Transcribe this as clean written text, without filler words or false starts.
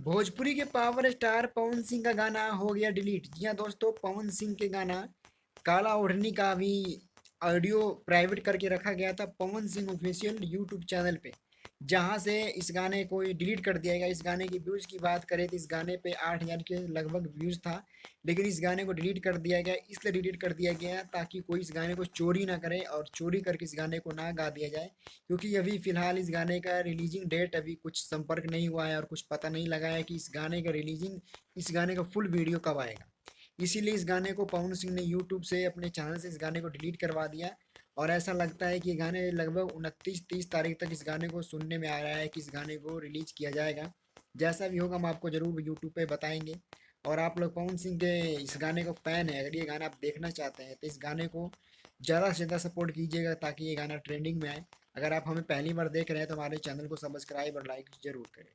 भोजपुरी के power star Pawan Singh का गाना हो गया डिलीट। जी हाँ दोस्तों, पवन सिंह के गाना काला ओढ़नी का भी ऑडियो प्राइवेट करके रखा गया था Pawan Singh official YouTube channel पे, जहां से इस गाने को डिलीट कर दिया गया। इस गाने की व्यूज़ की बात करें तो इस गाने पे 8,000 के लगभग व्यूज़ था, लेकिन इस गाने को डिलीट कर दिया गया। इसलिए डिलीट कर दिया गया ताकि कोई इस गाने को चोरी ना करे और चोरी करके इस गाने को ना गा दिया जाए, क्योंकि अभी फ़िलहाल इस गाने का रिलीजिंग डेट अभी कुछ संपर्क नहीं हुआ है और कुछ पता नहीं लगा है कि इस गाने का फुल वीडियो कब आएगा। इसीलिए इस गाने को पवन सिंह ने यूट्यूब से अपने चैनल से इस गाने को डिलीट करवा दिया। और ऐसा लगता है कि ये गाने लगभग 29-30 तारीख तक इस गाने को सुनने में आ रहा है कि इस गाने को रिलीज किया जाएगा। जैसा भी होगा हम आपको ज़रूर यूट्यूब पे बताएंगे। और आप लोग पवन सिंह के इस गाने का फ़ैन है, अगर ये गाना आप देखना चाहते हैं तो इस गाने को ज़्यादा से ज़्यादा सपोर्ट कीजिएगा ताकि ये गाना ट्रेंडिंग में आए। अगर आप हमें पहली बार देख रहे हैं तो हमारे चैनल को सब्सक्राइब और लाइक ज़रूर करें।